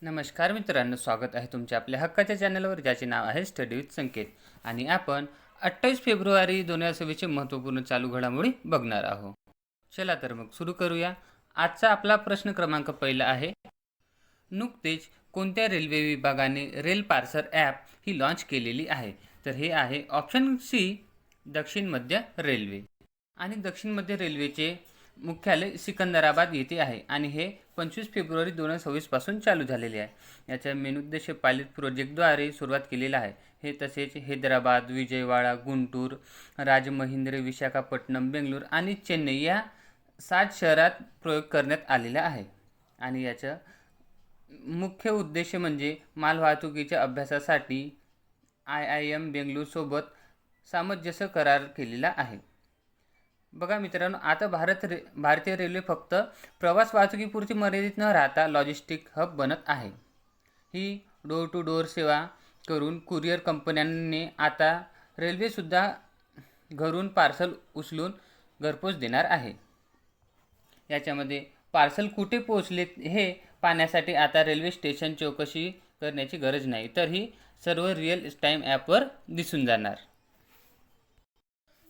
नमस्कार मित्रांनो, स्वागत आहे तुमच्या आपल्या हक्काच्या चॅनलवर, ज्याचे नाव आहे स्टडी विथ संकेत. आणि आपण 28 फेब्रुवारी 2026चे महत्त्वपूर्ण चालू घडामोडी बघणार आहोत. चला तर मग सुरू करूया. आजचा आपला प्रश्न क्रमांक पहिला आहे, नुकतेच कोणत्या रेल्वे विभागाने रेल पार्सल ॲप ही लॉन्च केलेली आहे? तर हे आहे ऑप्शन सी, दक्षिण मध्य रेल्वे. आणि दक्षिण मध्य रेल्वेचे मुख्यालय सिकंदराबाद येथे आहे आणि हे 25 फेब्रुवारी 2026 पासून चालू झालेले आहे. याचा मेन उद्देश पायलट प्रोजेक्टद्वारे सुरुवात केलेला आहे. हे तसेच हैदराबाद, विजयवाडा, गुंटूर, राजमहिंद्रे, विशाखापट्टणम, बेंगळूर आणि चेन्नई या 7 शहरात प्रयोग करण्यात आलेला आहे. आणि याचा मुख्य उद्देश म्हणजे मालवाहतुकीच्या अभ्यासासाठी IIM बेंगळूरसोबत सामंजस्य करार केलेला आहे. बघा मित्रांनो, आता भारतीय रेल्वे फक्त प्रवास वाहतुकीपुरती मर्यादित न राहता लॉजिस्टिक हब बनत आहे. ही डोर टू डोर सेवा करून कुरिअर कंपन्यांनी आता रेल्वेसुद्धा घरून पार्सल उचलून घरपोच देणार आहे. याच्यामध्ये पार्सल कुठे पोहोचले हे पाहण्यासाठी आता रेल्वे स्टेशन चौकशी करण्याची गरज नाही, तर ही सर्व रिअल टाईम ॲपवर दिसून जाणार.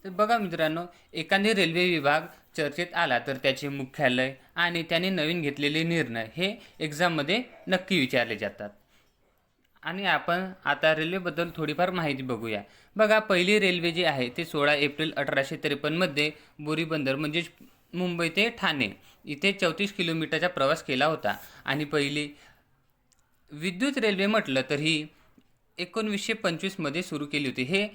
तर बघा मित्रांनो, एखादी रेल्वे विभाग चर्चेत आला तर त्याचे मुख्यालय आणि त्याने नवीन घेतलेले निर्णय हे एक्झाममध्ये नक्की विचारले जातात. आणि आपण आता रेल्वेबद्दल थोडीफार माहिती बघूया. बघा, पहिली रेल्वे जी आहे ते 16 एप्रिल 1853मध्ये बोरी बंदर म्हणजेच मुंबई ते ठाणे इथे 34 किलोमीटरचा प्रवास केला होता. आणि पहिली विद्युत रेल्वे म्हटलं तर ही 1925मध्ये सुरू केली होती. हे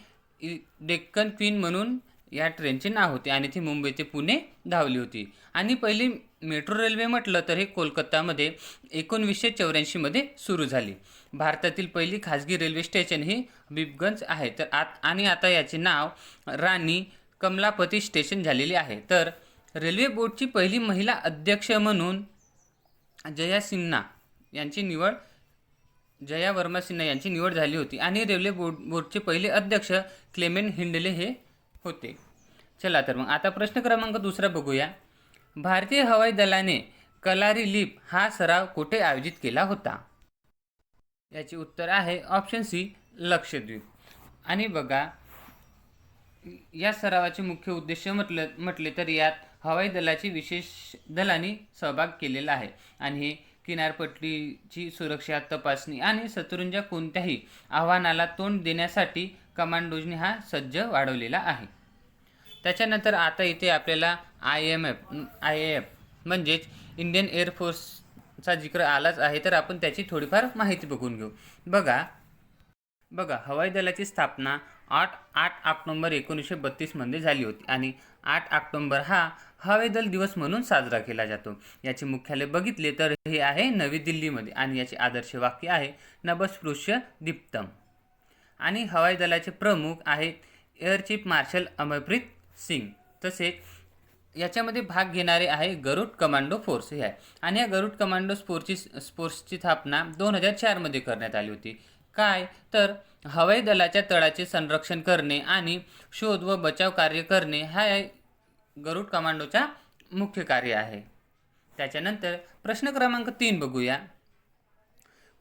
डेक्कन क्वीन म्हणून या ट्रेनचे नाव होते आणि ती मुंबई ते पुणे धावली होती. आणि पहिली मेट्रो रेल्वे म्हटलं तर हे कोलकातामध्ये 1984मध्ये सुरू झाली. भारतातील पहिली खाजगी रेल्वे स्टेशन ही हबीबगंज आहे. तर आणि आता याचे नाव राणी कमलापती स्टेशन झालेले आहे. तर रेल्वे बोर्डची पहिली महिला अध्यक्ष म्हणून जया वर्मा सिन्हा यांची निवड झाली होती. आणि रेल्वे बोर्डचे पहिले अध्यक्ष क्लेमेंट हिंडले हे होते. चला तर मग आता प्रश्न क्रमांक दुसरा बघूया. भारतीय हवाई दलाने कलारी लीप हा सराव कुठे आयोजित केला होता? याचे उत्तर आहे ऑप्शन सी, लक्षद्वीप. आणि बघा, या सरावाचे मुख्य उद्देश म्हटले तर यात हवाई दलाची विशेष दलांनी सहभाग केलेला आहे. आणि हे किनारपट्टीची सुरक्षा तपासणी आणि शत्रूंच्या कोणत्याही आव्हानाला तोंड देण्यासाठी कमांडोजने हा सज्ज वाढवलेला आहे. त्याच्यानंतर आता इथे आपल्याला IAF म्हणजेच इंडियन एअरफोर्सचा जिक्र आलाच आहे, तर आपण त्याची थोडीफार माहिती बघून घेऊ. बघा, हवाई दलाची स्थापना 8 ऑक्टोबर 1932मध्ये झाली होती. आणि 8 ऑक्टोबर हा हवाई दल दिवस म्हणून साजरा केला जातो. याचे मुख्यालय बघितले तर हे आहे नवी दिल्लीमध्ये. आणि याचे आदर्श वाक्य आहे नभस्पृश्य दीप्तम. आणि हवाई दलाचे प्रमुख आहेत air chief marshal Amarpreet Singh. तसेच याच्यामध्ये भाग घेणारे आहे गरुड कमांडो फोर्स हे आहे. आणि या गरुड कमांडो फोर्सची स्थापना 2004मध्ये करण्यात आली होती. काय तर हवाई दलाच्या तळाचे संरक्षण करणे आणि शोध व बचाव कार्य करणे हा गरुड कमांडोचा मुख्य कार्य आहे. त्याच्यानंतर प्रश्न क्रमांक 3 बघूया.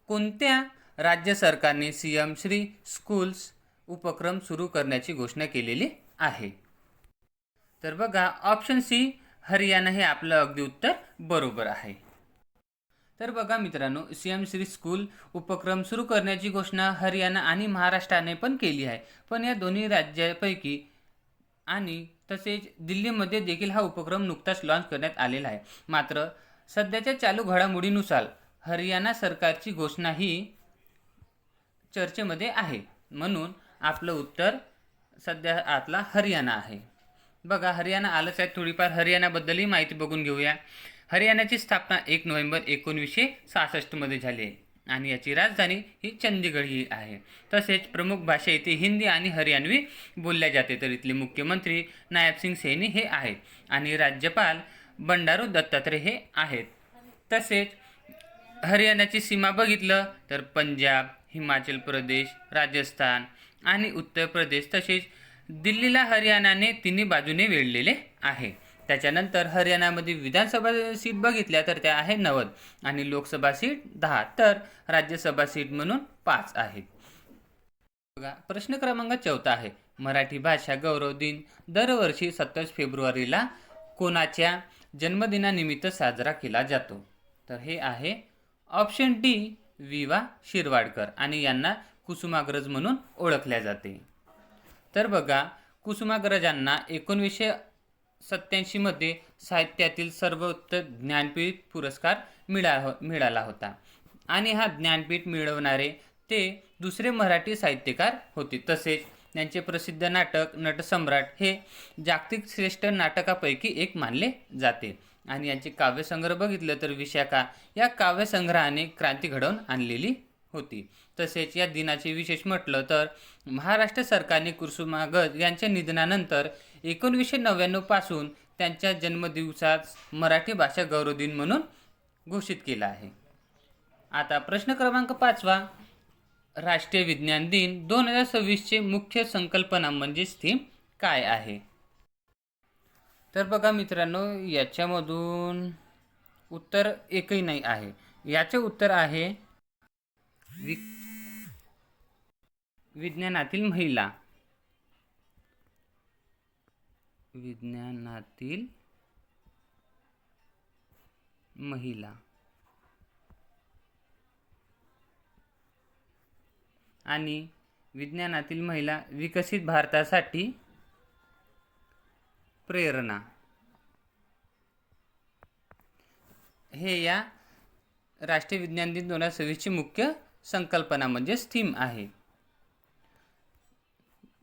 कोणत्या राज्य सरकारने CM श्री स्कूल्स उपक्रम सुरू करण्याची घोषणा केलेली आहे? तर बघा, ऑप्शन सी, हरियाणा हे आपलं अगदी उत्तर बरोबर आहे. तर बघा मित्रांनो, CM श्री स्कूल उपक्रम सुरू करण्याची घोषणा हरियाणा आणि महाराष्ट्राने पण केली आहे. पण या दोन्ही राज्यापैकी आणि तसेच दिल्लीमध्ये देखील हा उपक्रम नुकताच लॉन्च करण्यात आलेला आहे. मात्र सध्याच्या चालू घडामोडीनुसार हरियाणा सरकारची घोषणा ही चर्चेमध्ये आहे, म्हणून आपलं उत्तर सध्या आपला हरियाणा आहे. बघा, हरियाणा आलंच आहे. थोडीफार हरियाणाबद्दलही माहिती बघून घेऊया. हरियाणाची स्थापना 1 नोव्हेंबर 1966मध्ये झाली आहे. आणि याची राजधानी ही चंदीगड ही आहे. तसेच प्रमुख भाषा इथे हिंदी आणि हरियाणवी बोलल्या जाते. तर इथले मुख्यमंत्री नायब सिंग सैनी हे आहेत. आणि राज्यपाल बंडारू दत्तात्रय हे आहेत. तसेच हरियाणाची सीमा बघितलं तर पंजाब, हिमाचल प्रदेश, राजस्थान आणि उत्तर प्रदेश तसेच दिल्लीला हरियाणाने तिन्ही बाजूने वेढलेले आहे. त्याच्यानंतर हरियाणामध्ये विधानसभा सीट बघितल्या तर त्या आहे 90 आणि लोकसभा सीट 10, तर राज्यसभा सीट म्हणून 5 आहेत. बघा प्रश्न क्रमांक 14 आहे, मराठी भाषा गौरव दिन दरवर्षी 27 फेब्रुवारीला कोणाच्या जन्मदिनानिमित्त साजरा केला जातो? तर हे आहे ऑप्शन डी, विवा शिरवाडकर, आणि यांना कुसुमाग्रज म्हणून ओळखल्या जाते. तर बघा कुसुमाग्रजांना 1987 मध्ये साहित्यातील सर्वोच्च ज्ञानपीठ पुरस्कार मिळाला होता आणि हा ज्ञानपीठ मिळवणारे ते दुसरे मराठी साहित्यकार होते. तसेच त्यांचे प्रसिद्ध नाटक नटसम्राट हे जागतिक श्रेष्ठ नाटकापैकी एक मानले जाते. आणि यांचे काव्यसंग्रह बघितलं तर विशाखा या काव्यसंग्रहाने क्रांती घडवून आणलेली होती. तसेच या दिनाचे विशेष म्हटलं तर महाराष्ट्र सरकारने कुसुमाग्रज यांच्या निधनानंतर 1999 पासून त्यांच्या जन्मदिवसास मराठी भाषा गौरव दिन म्हणून घोषित केला आहे. आता प्रश्न क्रमांक 5, राष्ट्रीय विज्ञान दिन 2026चे मुख्य संकल्पना म्हणजेच थीम काय आहे? तर बघा मित्रांनो, याच्यामधून उत्तर एकही नाही आहे. याचे उत्तर आहे विज्ञानातील महिला. विज्ञानातील महिला आणि विज्ञानातील महिला विकसित भारतासाठी प्रेरणा हे या राष्ट्रीय विज्ञान दिन 2026ची मुख्य संकल्पना म्हणजेच थीम आहे.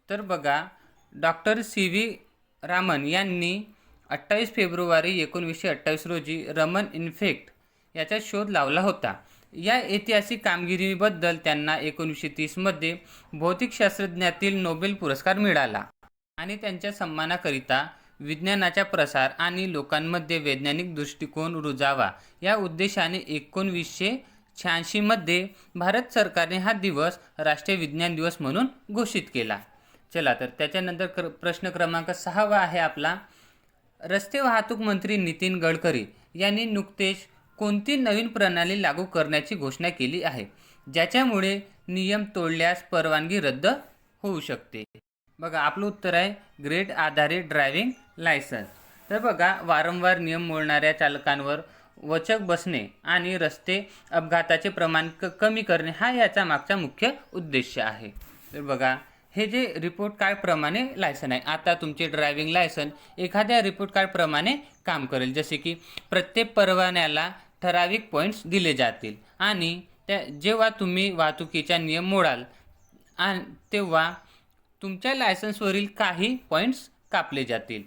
तर बघा डॉक्टर सी.व्ही. रामन यांनी 28 फेब्रुवारी 1928 रोजी रमन इफेक्ट याचा शोध लावला होता. या ऐतिहासिक कामगिरीबद्दल त्यांना 1930 मध्ये भौतिकशास्त्रज्ञातील नोबेल पुरस्कार मिळाला आणि त्यांच्या सन्मानाकरिता विज्ञानाचा प्रसार आणि लोकांमध्ये वैज्ञानिक दृष्टिकोन रुजावा या उद्देशाने 1986 मध्ये भारत सरकारने हा दिवस राष्ट्रीय विज्ञान दिवस म्हणून घोषित केला. चला तर त्याच्यानंतर प्रश्न क्रमांक 6 आहे आपला, रस्ते वाहतूक मंत्री नितीन गडकरी यांनी नुकतेच कोणती नवीन प्रणाली लागू करण्याची घोषणा केली आहे ज्याच्यामुळे नियम तोडल्यास परवानगी रद्द होऊ शकते? बघा आपलं उत्तर आहे ग्रेड आधारित ड्रायव्हिंग लायसन्स. तर बघा वारंवार नियम मोडणाऱ्या चालकांवर वचक बसणे आणि रस्ते अपघाताचे प्रमाण कमी करणे हा याचा मागचा मुख्य उद्देश आहे. तर बघा हे जे रिपोर्ट कार्ड प्रमाणे लायसन आहे, आता तुमचे ड्रायव्हिंग लायसन एखाद्या रिपोर्ट कार्ड प्रमाणे काम करेल. जसे की प्रत्येक परवान्याला ठराविक पॉईंट्स दिले जातील आणि जेव्हा तुम्ही वाहतुकीचा नियम मोडाल तेव्हा तुमच्या लायसन्सवरील काही पॉईंट्स कापले जातील.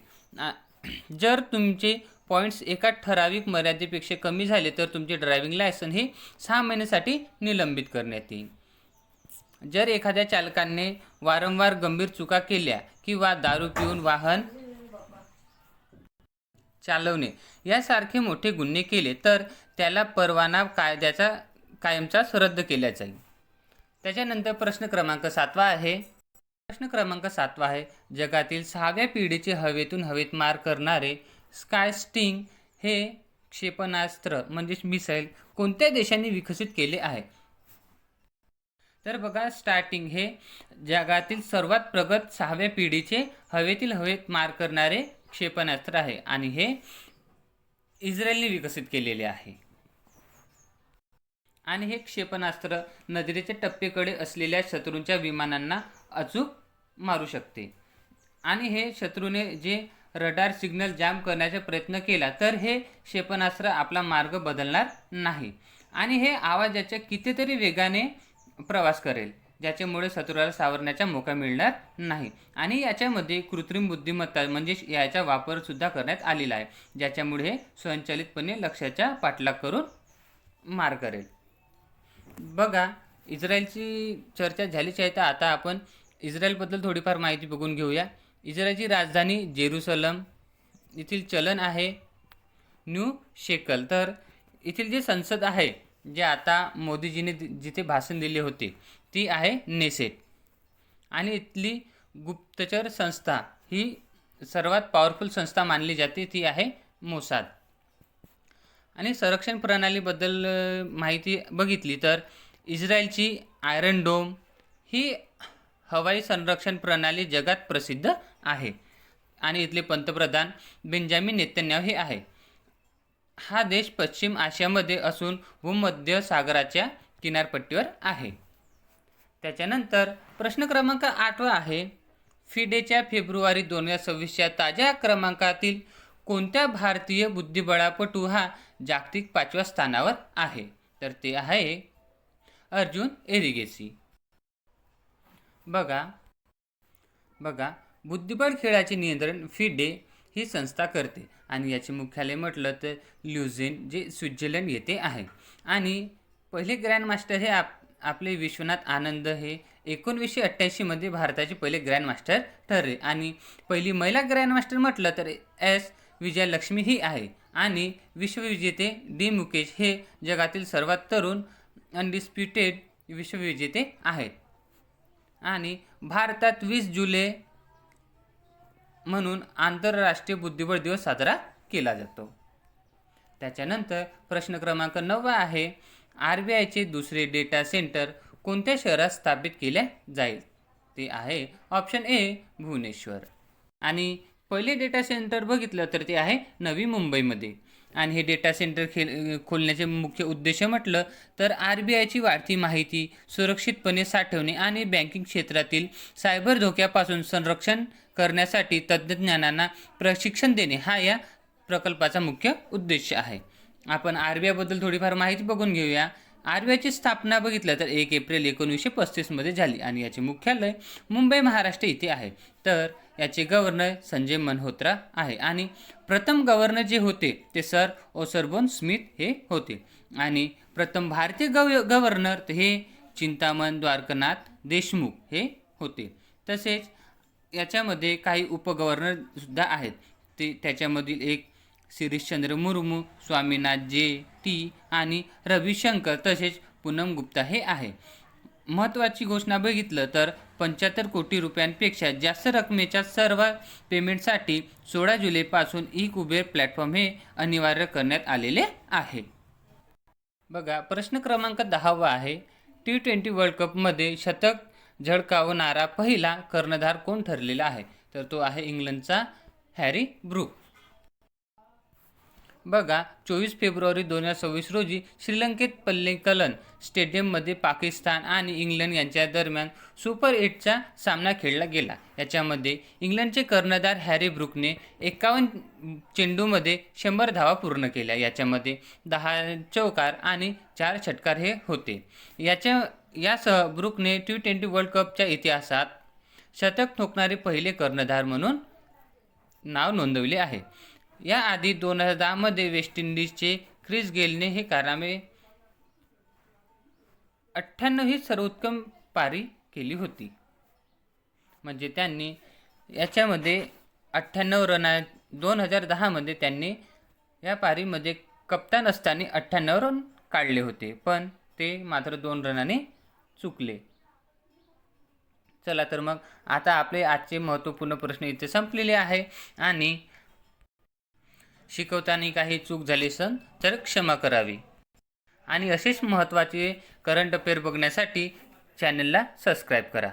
जर तुमचे पॉईंट्स एका ठराविक मर्यादेपेक्षा कमी झाले तर तुमचे ड्रायव्हिंग लायसन हे 6 महिन्यासाठी निलंबित करण्यात येईल. जर एखाद्या चालकाने वारंवार गंभीर चुका केल्या किंवा दारू पिऊन वाहन चालवणे यासारखे मोठे गुन्हे केले तर त्याला परवाना कायद्याचा कायमचाच रद्द केला जाईल. त्याच्यानंतर प्रश्न क्रमांक 7 आहे. जगातील 6व्या पिढीचे हवेतून हवेत मार करणारे स्काय स्टिंग हे क्षेपणास्त्र म्हणजेच मिसाईल कोणत्या देशांनी विकसित केले आहे? तर बघा स्टार्टिंग हे जगातील सर्वात प्रगत 6व्या पिढीचे हवेतील हवेत मार करणारे क्षेपणास्त्र आहे आणि हे इस्रायलने विकसित केलेले आहे. आणि हे क्षेपणास्त्र नजरेच्या टप्पेकडे असलेल्या शत्रूंच्या विमानांना अचूक मारू शकते. आणि हे शत्रूने जे रडार सिग्नल जाम करण्याचा प्रयत्न केला तर हे क्षेपणास्त्र आपला मार्ग बदलणार नाही आणि हे आवाजाच्या कितीतरी वेगाने प्रवास करेल ज्याच्यामुळे शत्रूला सावरण्याचा मौका मिळणार नाही. आणि याच्यामध्ये कृत्रिम बुद्धिमत्ता म्हणजेच याचा वापर सुद्धा करण्यात आलेला आहे ज्याच्यामुळे हे स्वयंचलितपणे लक्ष्याचा पाठलाग करून मार करेल. बघा इस्रायलची चर्चा झालीच आहे तर आता आपण इस्रायलबद्दल थोडीफार माहिती बघून घेऊया. इस्रायलची राजधानी जेरुसलम, येथील चलन आहे न्यू शेकल. तर येथील जी संसद आहे जे आता मोदीजीने जिथे भाषण दिले होते ती आहे नेसेट. आणि इथली गुप्तचर संस्था ही सर्वात पॉवरफुल संस्था मानली जाते ती आहे मोसाद. आणि संरक्षण प्रणालीबद्दल माहिती बघितली तर इस्रायलची आयरन डोम ही हवाई संरक्षण प्रणाली जगात प्रसिद्ध आहे आणि इथले पंतप्रधान बेंजामिन नेतन्याहू हे आहे. हा देश पश्चिम आशियामध्ये असून भूमध्य सागराच्या किनारपट्टीवर आहे. त्याच्यानंतर प्रश्न क्रमांक 8 आहे, फिडेच्या फेब्रुवारी 2026च्या ताज्या क्रमांकातील कोणत्या भारतीय बुद्धिबळापटू हा जागतिक 5व्या स्थानावर आहे? तर ते आहे अर्जुन एरिगेसी. बघा बुद्धिबळ खेळाचे नियंत्रण फिडे ही संस्था करते आणि याचे मुख्यालय म्हटलं तर ल्युझेन जे स्वित्झर्लंड येथे आहे. आणि पहिले ग्रँडमास्टर हे आपले विश्वनाथ आनंद हे 1988मध्ये भारताचे पहिले ग्रँडमास्टर ठरले. आणि पहिली महिला ग्रँडमास्टर म्हटलं तर एस विजयलक्ष्मी ही आहे. आणि विश्वविजेते डी मुकेश हे जगातील सर्वात तरुण अनडिस्प्युटेड विश्वविजेते आहेत. आणि भारतात 20 जुलै म्हणून आंतरराष्ट्रीय बुद्धिबळ दिवस साजरा केला जातो. त्याच्यानंतर प्रश्न क्रमांक 9 आहे, RBIचे दुसरे डेटा सेंटर कोणत्या शहरात स्थापित केले जाईल? ते आहे ऑप्शन ए भुवनेश्वर. आणि पहिले डेटा सेंटर बघितलं तर ते आहे नवी मुंबईमध्ये. आणि हे डेटा सेंटर खोलण्याचे मुख्य उद्देश म्हटलं तर RBIची वाढती माहिती सुरक्षितपणे साठवणे आणि बँकिंग क्षेत्रातील सायबर धोक्यापासून संरक्षण करण्यासाठी तज्ज्ञांना प्रशिक्षण देणे हा या प्रकल्पाचा मुख्य उद्देश आहे. आपण RBIबद्दल थोडीफार माहिती बघून घेऊया. RBIची स्थापना बघितलं तर 1 एप्रिल 1935मध्ये झाली आणि याचे मुख्यालय मुंबई महाराष्ट्र इथे आहे. तर याचे गव्हर्नर संजय मल्होत्रा आहे. आणि प्रथम गव्हर्नर जे होते ते सर ओसबॉर्न स्मिथ हे होते. आणि प्रथम भारतीय गव्हर्नर हे चिंतामण द्वारकानाथ देशमुख हे होते. तसेच याच्यामध्ये काही उपगव्हर्नर सुद्धा आहेत. ते त्याच्यामधील एक शिरीषचंद्र मुर्मू, स्वामीनाथ जे.टी. आणि रविशंकर तसेच पूनम गुप्ता हे आहे. महत्त्वाची घोषणा बघितलं तर 75 कोटी रुपयांपेक्षा जास्त रकमेच्या सर्व पेमेंटसाठी 16 जुलैपासून ई कुबेर प्लॅटफॉर्म हे अनिवार्य करण्यात आलेले आहे. बघा प्रश्न क्रमांक 10 आहे, T20 वर्ल्ड कपमध्ये शतक झळकावणारा पहिला कर्णधार कोण ठरलेला आहे? तर तो आहे इंग्लंडचा हॅरी ब्रूक. बघा 24 फेब्रुवारी 2026 रोजी श्रीलंकेत पल्लेकलन स्टेडियममध्ये पाकिस्तान आणि इंग्लंड यांच्या दरम्यान सुपर 8चा सामना खेळला गेला. याच्यामध्ये इंग्लंडचे कर्णधार हॅरी ब्रूकने 51 चेंडूमध्ये 100 धावा पूर्ण केल्या. याच्यामध्ये 10 चौकार आणि 4 षटकार हे होते. यासह ब्रूकने T20 वर्ल्ड कपच्या इतिहासात शतक ठोकणारे पहिले कर्णधार म्हणून नाव नोंदवले आहे. याआधी 2010मध्ये वेस्ट इंडिजचे क्रिस गेलने हे कारनामे 98 ही सर्वोत्तम पारी केली होती. म्हणजे त्यांनी याच्यामध्ये 98 रन 2010मध्ये त्यांनी या पारीमध्ये कप्तान असताना 98 रन काढले होते, पण ते मात्र 2 रनाने चुकले. चला तर मग आता आपले आजचे महत्त्वपूर्ण प्रश्न इथे संपलेले आहे. आणि शिकवताना काही चूक झाली असेल तर क्षमा करावी. आणि असेच महत्त्वाचे करंट अफेअर बघण्यासाठी चॅनलला सबस्क्राईब करा.